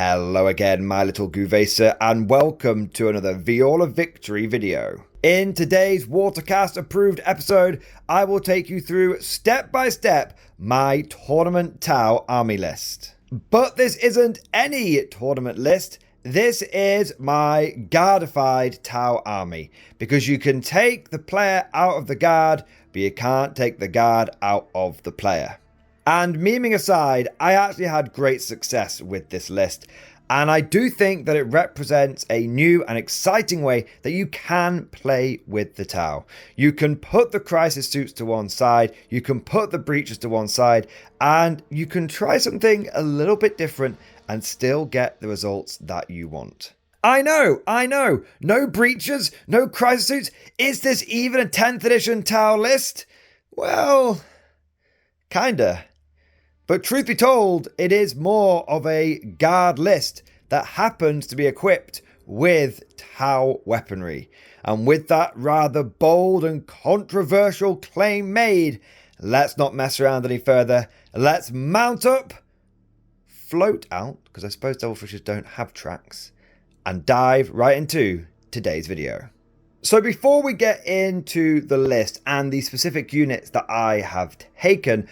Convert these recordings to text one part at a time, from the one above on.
Hello again, my little Guvesa, and welcome to another Viola Victory video. In today's Watercast approved episode, I will take you through step by step my tournament Tau army list. But this isn't any tournament list. This is my guardified Tau army, because you can take the player out of the guard, but you can't take the guard out of the player. And memeing aside, I actually had great success with this list, and I do think that it represents a new and exciting way that you can play with the Tau. You can put the crisis suits to one side, you can put the breaches to one side, and you can try something a little bit different and still get the results that you want. I know, no breaches, no crisis suits. Is this even a 10th edition Tau list? Well, kinda. But truth be told, it is more of a guard list that happens to be equipped with Tau weaponry. And with that rather bold and controversial claim made, let's not mess around any further. Let's mount up, float out, because I suppose Devilfishes don't have tracks, and dive right into today's video. So before we get into the list and the specific units that I have taken,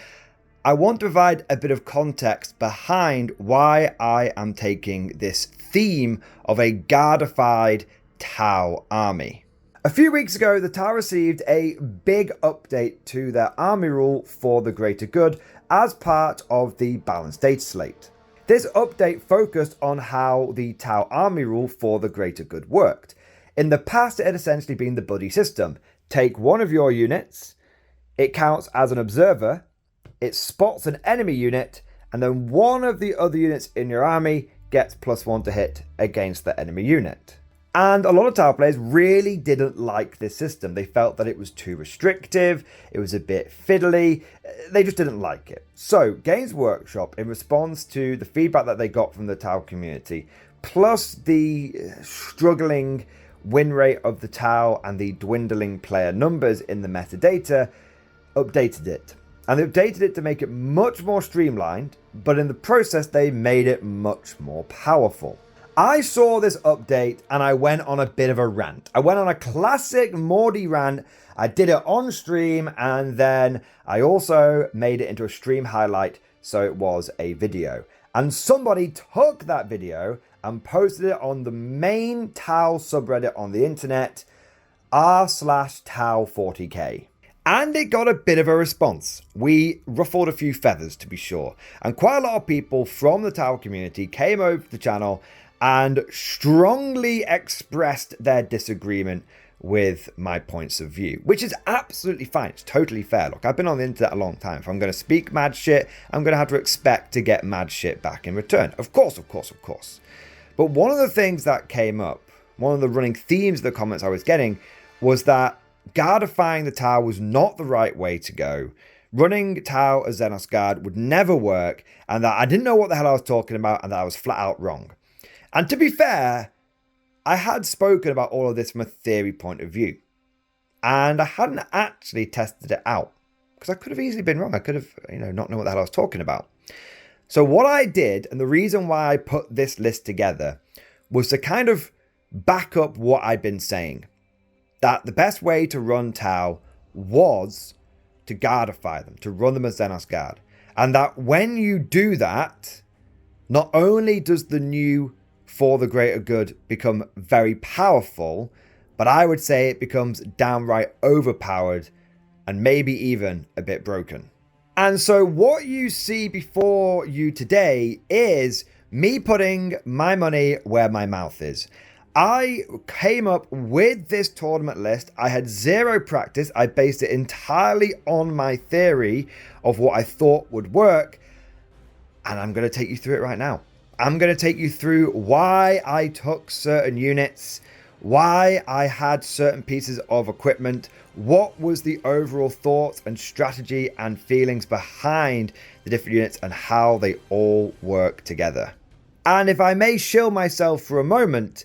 I want to provide a bit of context behind why I am taking this theme of a guardified Tau army. A few weeks ago, the Tau received a big update to their army rule for the greater good as part of the balanced data slate. This update focused on how the Tau army rule for the greater good worked. In the past, it had essentially been the buddy system. Take one of your units, it counts as an observer, it spots an enemy unit, and then one of the other units in your army gets +1 to hit against the enemy unit. And a lot of Tau players really didn't like this system. They felt that it was too restrictive, it was a bit fiddly, they just didn't like it. So Games Workshop, in response to the feedback that they got from the Tau community, plus the struggling win rate of the Tau and the dwindling player numbers in the metadata, updated it. And they updated it to make it much more streamlined, but in the process they made it much more powerful. I saw this update and I went on a bit of a rant. I went on a classic Mordi rant. I did it on stream, and then I also made it into a stream highlight, so it was a video. And somebody took that video and posted it on the main Tau subreddit on the internet, r/Tau40k. And it got a bit of a response. We ruffled a few feathers, to be sure. And quite a lot of people from the Tau community came over to the channel and strongly expressed their disagreement with my points of view, which is absolutely fine. It's totally fair. Look, I've been on the internet a long time. If I'm going to speak mad shit, I'm going to have to expect to get mad shit back in return. Of course. But one of the things that came up, one of the running themes of the comments I was getting, was that guardifying the Tau was not the right way to go. Running Tau as Xenos Guard would never work, and that I didn't know what the hell I was talking about, and that I was flat out wrong. And to be fair, I had spoken about all of this from a theory point of view, and I hadn't actually tested it out, because I could have easily been wrong. I could have, not known what the hell I was talking about. So what I did, and the reason why I put this list together, was to kind of back up what I'd been saying. That the best way to run Tau was to guardify them, to run them as Xenos Guard. And that when you do that, not only does the new For the Greater Good become very powerful, but I would say it becomes downright overpowered and maybe even a bit broken. And so what you see before you today is me putting my money where my mouth is. I came up with this tournament list. I had zero practice. I based it entirely on my theory of what I thought would work. And I'm going to take you through it right now. I'm going to take you through why I took certain units, why I had certain pieces of equipment, what was the overall thought and strategy and feelings behind the different units, and how they all work together. And if I may shill myself for a moment,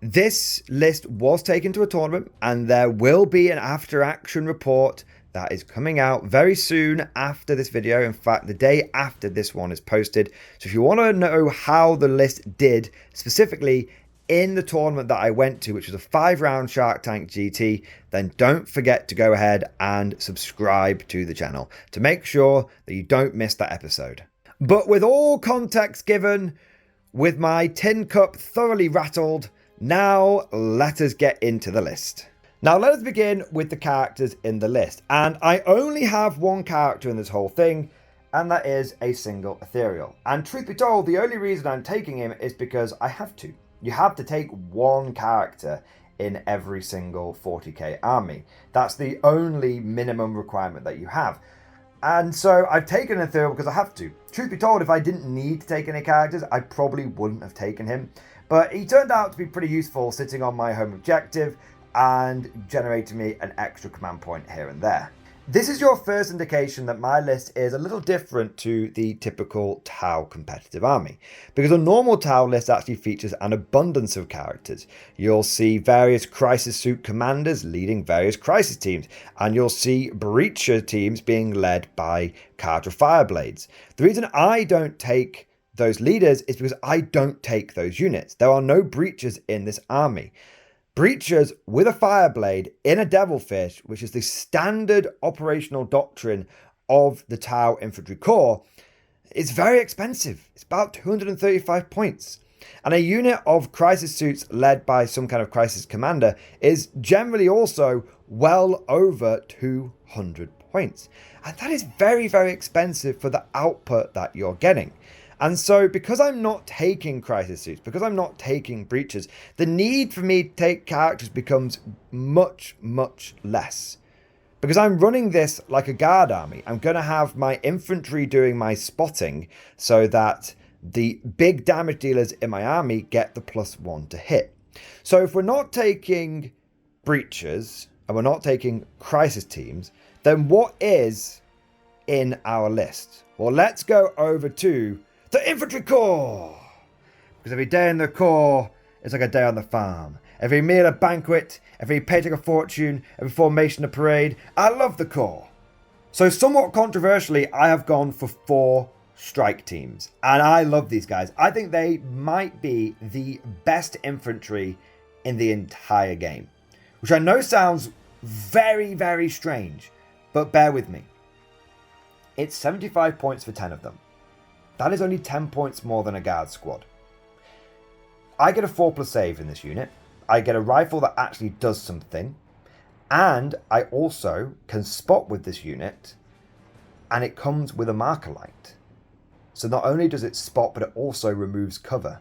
this list was taken to a tournament, and there will be an after action report that is coming out very soon after this video. In fact, the day after this one is posted. So if you want to know how the list did, specifically in the tournament that I went to, which was a 5-round Shark Tank GT, then don't forget to go ahead and subscribe to the channel to make sure that you don't miss that episode. But with all context given, with my tin cup thoroughly rattled, now let us get into the list. Now let us begin with the characters in the list. And I only have one character in this whole thing, and that is a single ethereal. And truth be told, the only reason I'm taking him is because I have to. You have to take one character in every single 40k army. That's the only minimum requirement that you have. And so I've taken an ethereal because I have to. Truth be told, if I didn't need to take any characters, I probably wouldn't have taken him. But he turned out to be pretty useful sitting on my home objective and generating me an extra command point here and there. This is your first indication that my list is a little different to the typical Tau competitive army, because a normal Tau list actually features an abundance of characters. You'll see various crisis suit commanders leading various crisis teams, and you'll see breacher teams being led by Carter Fireblades. The reason I don't take those leaders is because I don't take those units. There are no breachers in this army. Breachers with a Fireblade in a Devilfish, which is the standard operational doctrine of the Tau Infantry Corps, is very expensive. It's about 235 points. And a unit of crisis suits led by some kind of crisis commander is generally also well over 200 points. And that is very, very expensive for the output that you're getting. And so because I'm not taking crisis suits, because I'm not taking breaches, the need for me to take characters becomes much, much less. Because I'm running this like a guard army. I'm going to have my infantry doing my spotting so that the big damage dealers in my army get the +1 to hit. So if we're not taking breaches and we're not taking crisis teams, then what is in our list? Well, let's go over to the Infantry Corps! Because every day in the Corps is like a day on the farm. Every meal a banquet, every paycheck a fortune, every formation a parade. I love the Corps. So somewhat controversially, I have gone for 4 strike teams. And I love these guys. I think they might be the best infantry in the entire game. Which I know sounds very, very strange. But bear with me. It's 75 points for 10 of them. That is only 10 points more than a guard squad. I get a 4+ save in this unit. I get a rifle that actually does something. And I also can spot with this unit. And it comes with a marker light. So not only does it spot, but it also removes cover.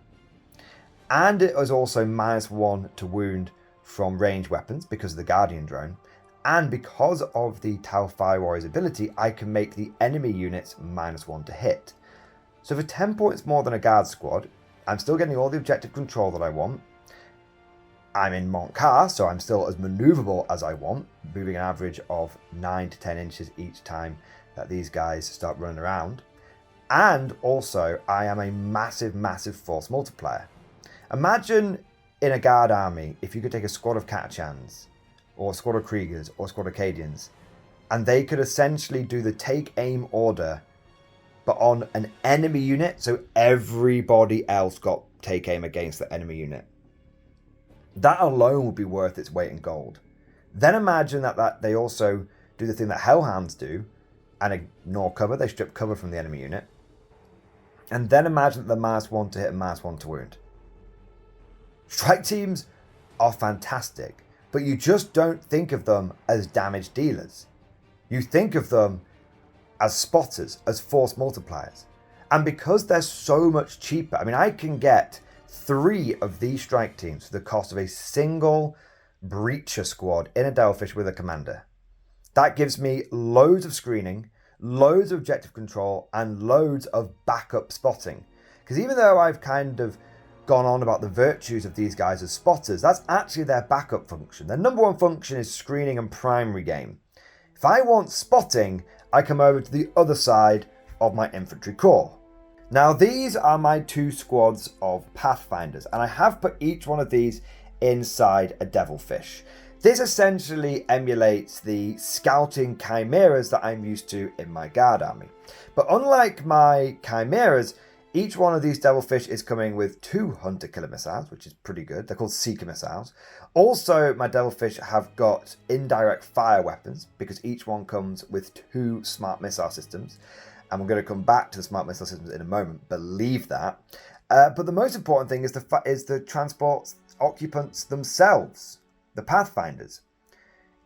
And it is also -1 to wound from ranged weapons because of the Guardian drone. And because of the Tau Fire Warrior's ability, I can make the enemy units -1 to hit. So for 10 points more than a guard squad, I'm still getting all the objective control that I want. I'm in Montcar, so I'm still as maneuverable as I want, moving an average of 9 to 10 inches each time that these guys start running around. And also, I am a massive, massive force multiplier. Imagine in a guard army, if you could take a squad of Catachans, or a squad of Kriegers, or a squad of Cadians, and they could essentially do the take aim order but on an enemy unit, so everybody else got take aim against the enemy unit. That alone would be worth its weight in gold. Then imagine that they also do the thing that Hellhounds do, and ignore cover. They strip cover from the enemy unit. And then imagine the -1 to hit and -1 to wound. Strike teams are fantastic, but you just don't think of them as damage dealers. You think of them as spotters, as force multipliers. And because they're so much cheaper, I mean, I can get 3 of these strike teams for the cost of a single breacher squad in a Devilfish with a commander. That gives me loads of screening, loads of objective control, and loads of backup spotting. Because even though I've kind of gone on about the virtues of these guys as spotters, that's actually their backup function. Their number 1 function is screening and primary game. If I want spotting, I come over to the other side of my infantry corps. Now these are my 2 squads of Pathfinders, and I have put each one of these inside a Devilfish. This essentially emulates the scouting chimeras that I'm used to in my guard army. But unlike my chimeras, each one of these devilfish is coming with 2 hunter-killer missiles, which is pretty good. They're called seeker missiles. Also, my devilfish have got indirect fire weapons, because each one comes with 2 smart missile systems. And we're going to come back to the smart missile systems in a moment, believe that. But the most important thing is the transport occupants themselves, the Pathfinders.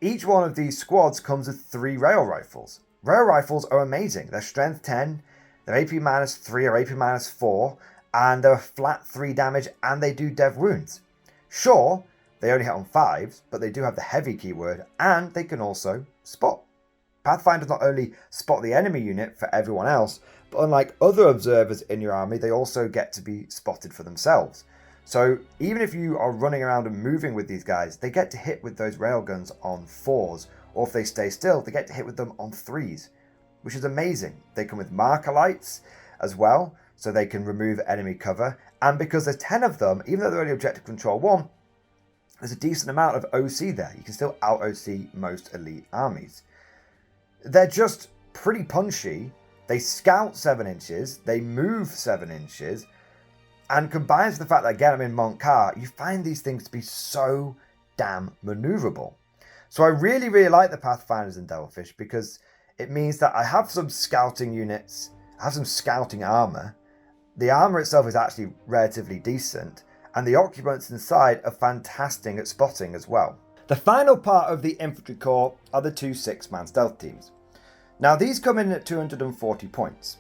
Each one of these squads comes with 3 rail rifles. Rail rifles are amazing. They're strength 10, they're AP -3 or AP -4, and they're flat 3 damage, and they do dev wounds. Sure, they only hit on 5s, but they do have the heavy keyword, and they can also spot. Pathfinders not only spot the enemy unit for everyone else, but unlike other observers in your army, they also get to be spotted for themselves. So even if you are running around and moving with these guys, they get to hit with those railguns on 4s, or if they stay still, they get to hit with them on 3s, which is amazing. They come with marker lights as well, so they can remove enemy cover. And because there's 10 of them, even though they're only objective control 1, there's a decent amount of OC there. You can still out-OC most elite armies. They're just pretty punchy. They scout 7 inches, they move 7 inches, and combined with the fact that, again, I'm in Montcar, you find these things to be so damn maneuverable. So I really, really like the Pathfinders and Devilfish, because it means that I have some scouting units, I have some scouting armor. The armor itself is actually relatively decent, and the occupants inside are fantastic at spotting as well. The final part of the infantry corps are the 2 6-man stealth teams. Now these come in at 240 points.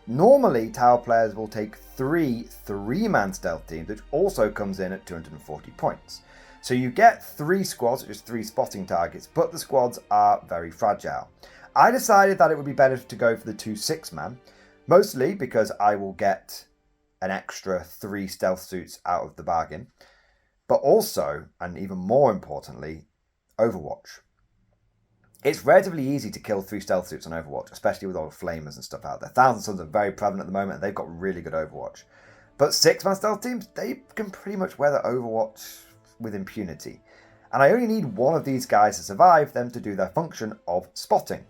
Normally tower players will take 3 3-man stealth teams, which also comes in at 240 points. So you get 3 squads, which is 3 spotting targets, but the squads are very fragile. I decided that it would be better to go for the 2 6-man, mostly because I will get an extra 3 stealth suits out of the bargain, but also, and even more importantly, Overwatch. It's relatively easy to kill 3 stealth suits on Overwatch, especially with all the flamers and stuff out there. Thousand Suns are very prevalent at the moment, and they've got really good Overwatch. But 6-man stealth teams, they can pretty much weather Overwatch with impunity. And I only need one of these guys to survive them to do their function of spotting.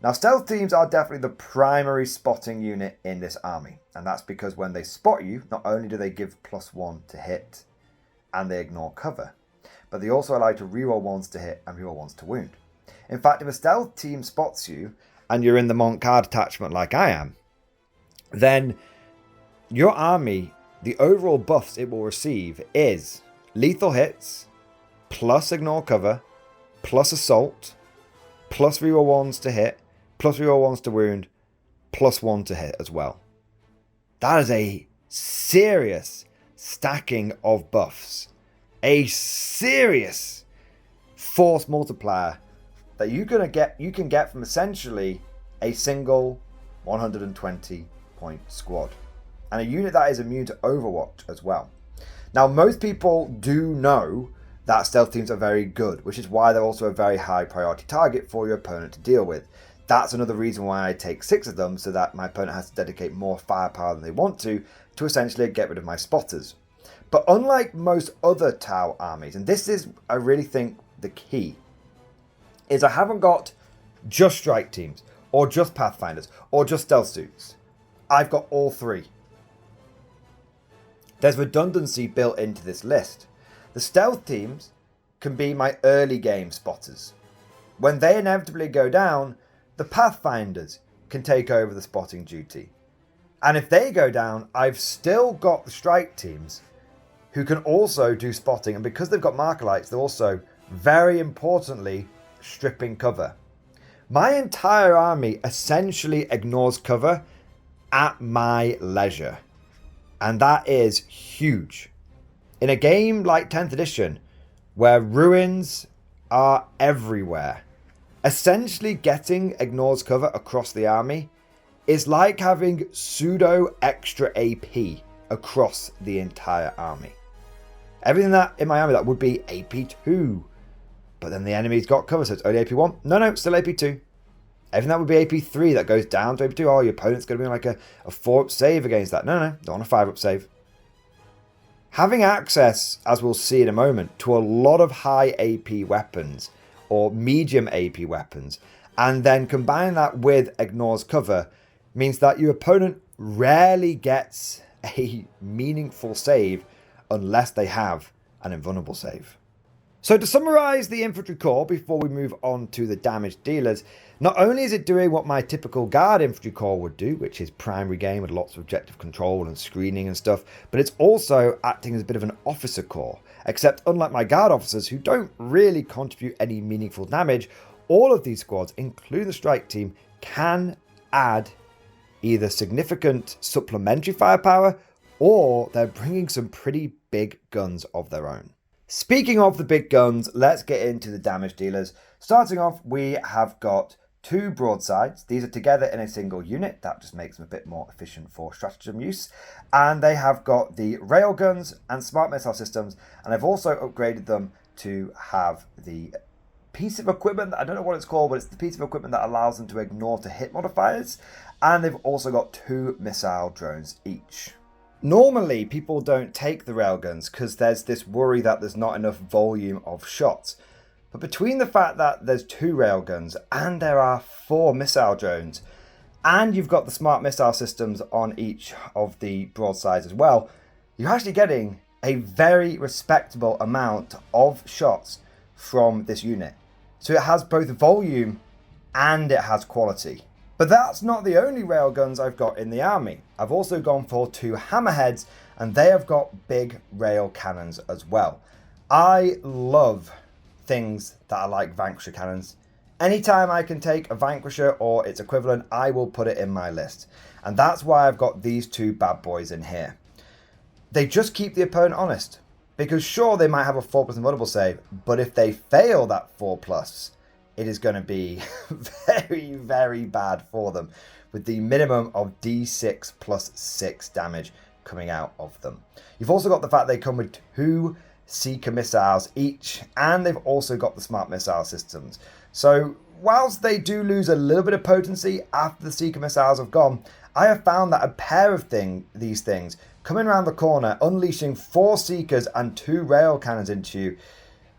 Now, stealth teams are definitely the primary spotting unit in this army. And that's because when they spot you, not only do they give +1 to hit, and they ignore cover, but they also allow you to reroll 1s to hit and reroll 1s to wound. In fact, if a stealth team spots you, and you're in the Montcard attachment like I am, then your army, the overall buffs it will receive is lethal hits, plus ignore cover, plus assault, plus reroll 1s to hit, plus reroll 1s to wound, plus 1 to hit as well. That is a serious stacking of buffs. A serious force multiplier that you can get from essentially a single 120 point squad. And a unit that is immune to Overwatch as well. Now, most people do know that stealth teams are very good, which is why they're also a very high priority target for your opponent to deal with. That's another reason why I take 6 of them, so that my opponent has to dedicate more firepower than they want to essentially get rid of my spotters. But unlike most other Tau armies, and this is, I really think, the key, is I haven't got just strike teams, or just pathfinders, or just stealth suits. I've got all 3. There's redundancy built into this list. The stealth teams can be my early game spotters. When they inevitably go down, the pathfinders can take over the spotting duty. And if they go down, I've still got the strike teams who can also do spotting. And because they've got marker lights, they're also, very importantly, stripping cover. My entire army essentially ignores cover at my leisure. And that is huge. In a game like 10th edition, where ruins are everywhere, essentially getting ignores cover across the army is like having pseudo extra AP across the entire army. Everything that in my army that would be AP 2, but then the enemy's got cover, so it's only AP 1. No, still AP 2. Everything that would be AP 3 that goes down to AP 2. Oh, your opponent's going to be like a 4-up save against that. No, they're on a 5-up save. Having access, as we'll see in a moment, to a lot of high AP weapons or medium AP weapons, and then combine that with ignores cover, means that your opponent rarely gets a meaningful save unless they have an invulnerable save. So to summarize the infantry corps before we move on to the damage dealers, not only is it doing what my typical guard infantry corps would do, which is primary game with lots of objective control and screening and stuff, but it's also acting as a bit of an officer corps, except unlike my guard officers who don't really contribute any meaningful damage, all of these squads, including the strike team, can add either significant supplementary firepower or they're bringing some pretty big guns of their own. Speaking of the big guns, let's get into the damage dealers. Starting off, we have got 2 broadsides. These are together in a single unit. That just makes them a bit more efficient for stratagem use. And they have got the railguns and smart missile systems. And I've also upgraded them to have the piece of equipment, I don't know what it's called, but it's the piece of equipment that allows them to ignore to hit modifiers. And they've also got 2 missile drones each. Normally, people don't take the railguns because there's this worry that there's not enough volume of shots. But between the fact that there's 2 railguns and there are 4 missile drones, and you've got the smart missile systems on each of the broadsides as well, you're actually getting a very respectable amount of shots from this unit. So it has both volume and it has quality. But that's not the only railguns I've got in the army. I've also gone for 2 hammerheads, and they have got big rail cannons as well. I love things that are like Vanquisher cannons. Anytime I can take a Vanquisher or its equivalent, I will put it in my list. And that's why I've got these 2 bad boys in here. They just keep the opponent honest. Because sure, they might have a 4+ invulnerable save, but if they fail that 4+, it is going to be very, very bad for them, with the minimum of D6 plus 6 damage coming out of them. You've also got the fact they come with 2 Seeker missiles each, and they've also got the smart missile systems. So whilst they do lose a little bit of potency after the Seeker missiles have gone, I have found that a pair of these things coming around the corner, unleashing 4 Seekers and 2 rail cannons into you,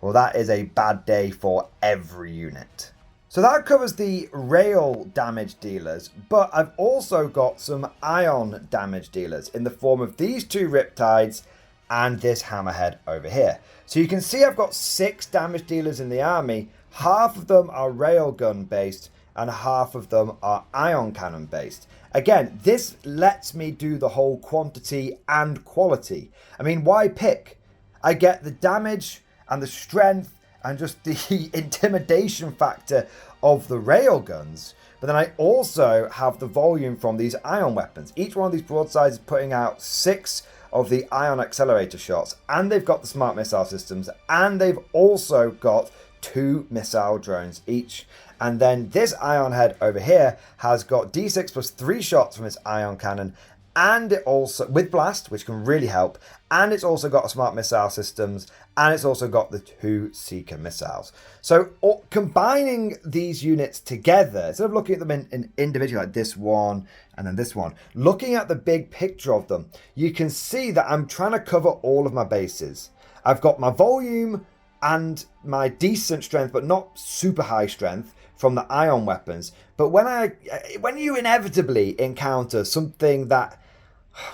well, that is a bad day for every unit. So that covers the rail damage dealers, but I've also got some ion damage dealers in the form of these 2 Riptides and this hammerhead over here. So you can see I've got 6 damage dealers in the army. Half of them are railgun based and half of them are ion cannon based. Again, this lets me do the whole quantity and quality. I mean, why pick? I get the damage and the strength and just the intimidation factor of the railguns, but then I also have the volume from these ion weapons. Each one of these broadsides is putting out 6 of the ion accelerator shots, and they've got the smart missile systems, and they've also got 2 missile drones each. And then this ion head over here has got D6 plus 3 shots from its ion cannon, and it also, with blast, which can really help, and it's also got a smart missile systems, and it's also got the 2 Seeker missiles. So combining these units together, instead of looking at them in individually, like this one and then this one, looking at the big picture of them, you can see that I'm trying to cover all of my bases. I've got my volume and my decent strength, but not super high strength, from the ion weapons. But when you inevitably encounter something that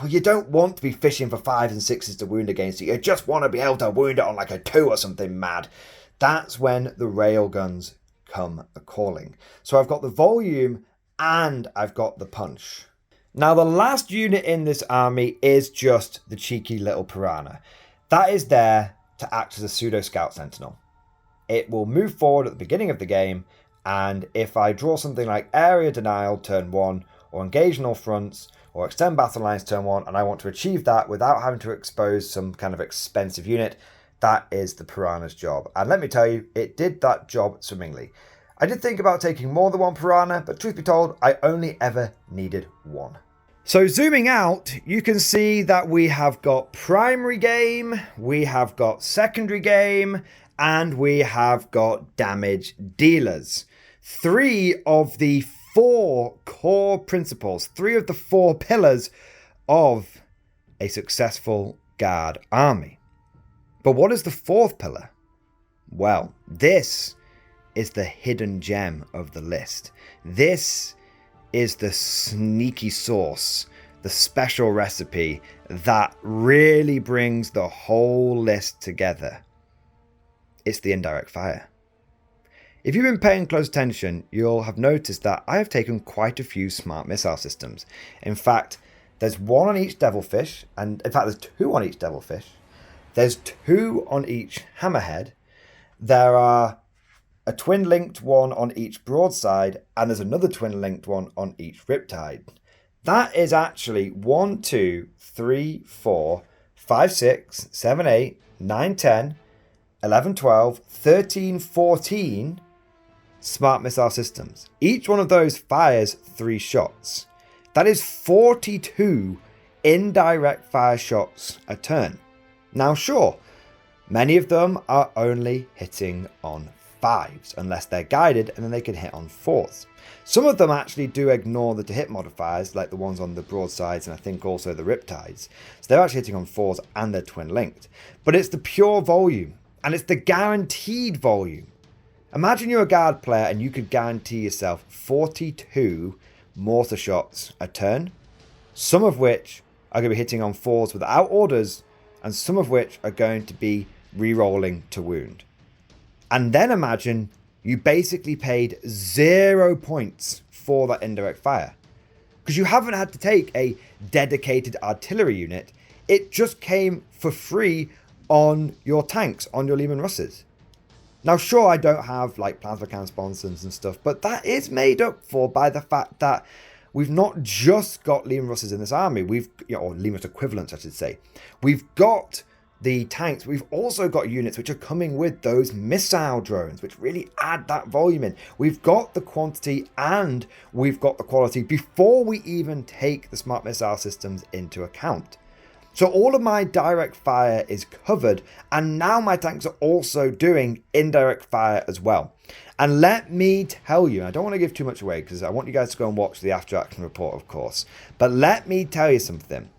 you don't want to be fishing for 5s and 6s to wound against it, you just want to be able to wound it on like a 2 or something mad, that's when the railguns come a-calling. So I've got the volume and I've got the punch. Now the last unit in this army is just the cheeky little piranha. That is there to act as a pseudo scout sentinel. It will move forward at the beginning of the game, and if I draw something like area denial turn 1, or engage on all fronts, or extend battle lines turn 1, and I want to achieve that without having to expose some kind of expensive unit, that is the piranha's job. And let me tell you, it did that job swimmingly. I did think about taking more than 1 piranha, but truth be told, I only ever needed 1. So zooming out, you can see that we have got primary game, we have got secondary game, and we have got damage dealers. 3 of the 4 core principles, 3 of the 4 pillars of a successful Guard army. But what is the fourth pillar? Well, this is the hidden gem of the list. This is the sneaky sauce, the special recipe that really brings the whole list together. It's the indirect fire. If you've been paying close attention, you'll have noticed that I have taken quite a few smart missile systems. In fact, there's one on each devilfish, and in fact there's two on each devilfish. There's two on each hammerhead. There are a twin-linked one on each broadside, and there's another twin-linked one on each riptide. That is actually 1, 2, 3, 4, 5, 6, 7, 8, 9, 10, 11, 12, 13, 14 smart missile systems. Each one of those fires 3 shots. That is 42 indirect fire shots a turn. Now sure, many of them are only hitting on 5s unless they're guided, and then they can hit on 4s. Some of them actually do ignore the to hit modifiers, like the ones on the broadsides and I think also the riptides. So they're actually hitting on 4s and they're twin linked. But it's the pure volume, and it's the guaranteed volume. Imagine you're a guard player and you could guarantee yourself 42 mortar shots a turn, some of which are going to be hitting on 4s without orders, and some of which are going to be re-rolling to wound. And then imagine you basically paid 0 points for that indirect fire, because you haven't had to take a dedicated artillery unit. It just came for free on your tanks, on your Leman Russes. Now sure, I don't have like plans for camp sponsors and stuff, but that is made up for by the fact that we've not just got Leman Russes in this army, or Leman Russ equivalents I should say. We've got the tanks, we've also got units which are coming with those missile drones, which really add that volume in. We've got the quantity and we've got the quality before we even take the smart missile systems into account. So all of my direct fire is covered, and now my tanks are also doing indirect fire as well. And let me tell you, I don't want to give too much away because I want you guys to go and watch the after action report, of course, but let me tell you something.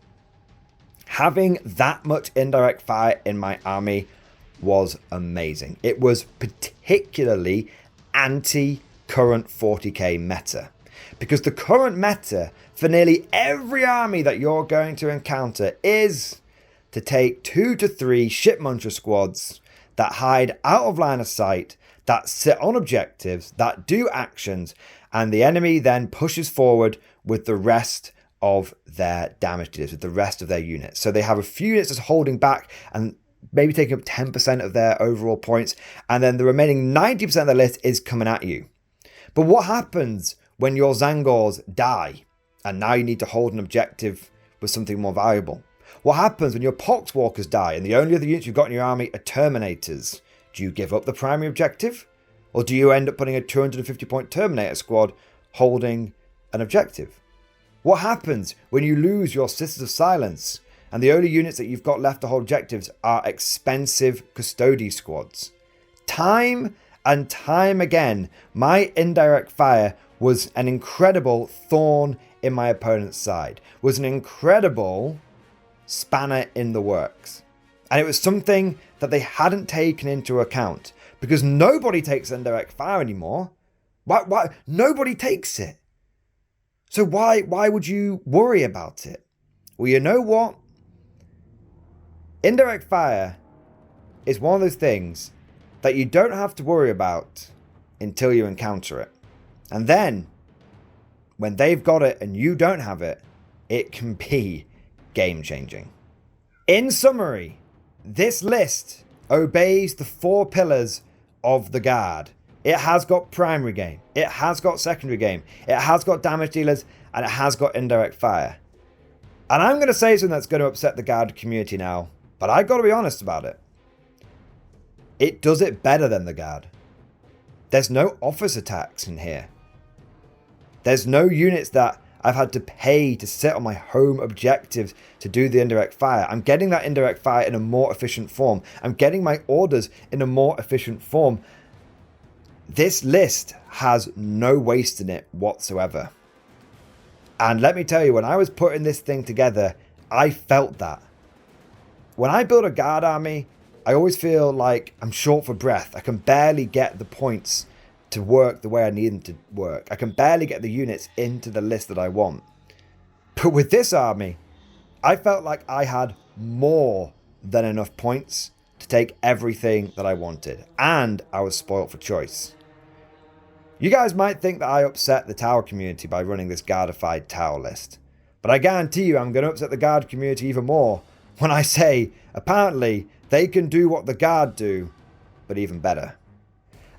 Having that much indirect fire in my army was amazing. It was particularly anti-current 40k meta, because the current meta for nearly every army that you're going to encounter is to take 2 to 3 ship muncher squads that hide out of line of sight, that sit on objectives, that do actions, and the enemy then pushes forward with the rest of their damage dealers, with the rest of their units. So they have a few units just holding back and maybe taking up 10% of their overall points, and then the remaining 90% of the list is coming at you. But what happens when your Zangors die, and now you need to hold an objective with something more valuable? What happens when your Poxwalkers die, and the only other units you've got in your army are Terminators? Do you give up the primary objective? Or do you end up putting a 250 point Terminator squad holding an objective? What happens when you lose your Sisters of Silence, and the only units that you've got left to hold objectives are expensive Custody squads? Time and time again, my indirect fire was an incredible thorn in my opponent's side, was an incredible spanner in the works. And it was something that they hadn't taken into account, because nobody takes indirect fire anymore. Why? Nobody takes it. So why would you worry about it? Well, you know what? Indirect fire is one of those things that you don't have to worry about until you encounter it. And then, when they've got it and you don't have it, it can be game-changing. In summary, this list obeys the 4 pillars of the Guard. It has got primary game, it has got secondary game, it has got damage dealers, and it has got indirect fire. And I'm going to say something that's going to upset the Guard community now, but I've got to be honest about it. It does it better than the Guard. There's no office attacks in here. There's no units that I've had to pay to sit on my home objectives to do the indirect fire. I'm getting that indirect fire in a more efficient form. I'm getting my orders in a more efficient form. This list has no waste in it whatsoever. And let me tell you, when I was putting this thing together, I felt that. when I build a guard army, I always feel like I'm short for breath. I can barely get the points to work the way I need them to work. I can barely get the units into the list that I want. But with this army, I felt like I had more than enough points to take everything that I wanted, and I was spoilt for choice. You guys might think that I upset the tower community by running this guardified tower list, but I guarantee you I'm going to upset the guard community even more when I say apparently they can do what the guard do, but even better.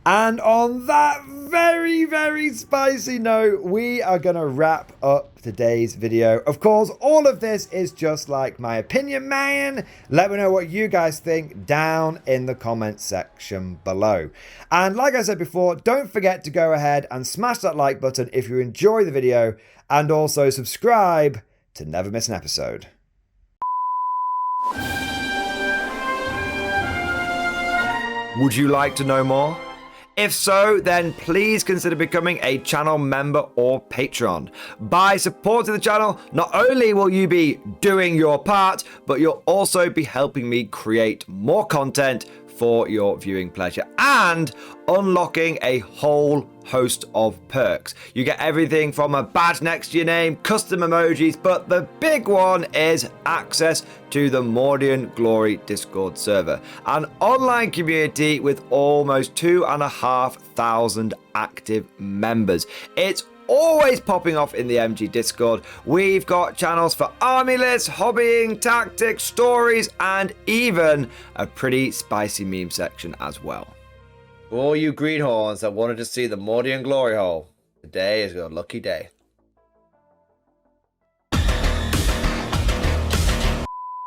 And on that very, very spicy note, we are going to wrap up today's video. Of course, all of this is just like my opinion, man. Let me know what you guys think down in the comment section below. And like I said before, don't forget to go ahead and smash that like button if you enjoy the video, and also subscribe to never miss an episode. Would you like to know more? If so, then please consider becoming a channel member or patron. By supporting the channel, not only will you be doing your part, but you'll also be helping me create more content for your viewing pleasure and unlocking a whole host of perks. You get everything from a badge next to your name, custom emojis, but the big one is access to the Mordian Glory Discord server, an online community with almost 2,500 active members. It's always popping off in the MG Discord. We've got channels for army lists, hobbying, tactics, stories, and even a pretty spicy meme section as well. For all you greenhorns that wanted to see the Mordian Glory Hole, today is your lucky day.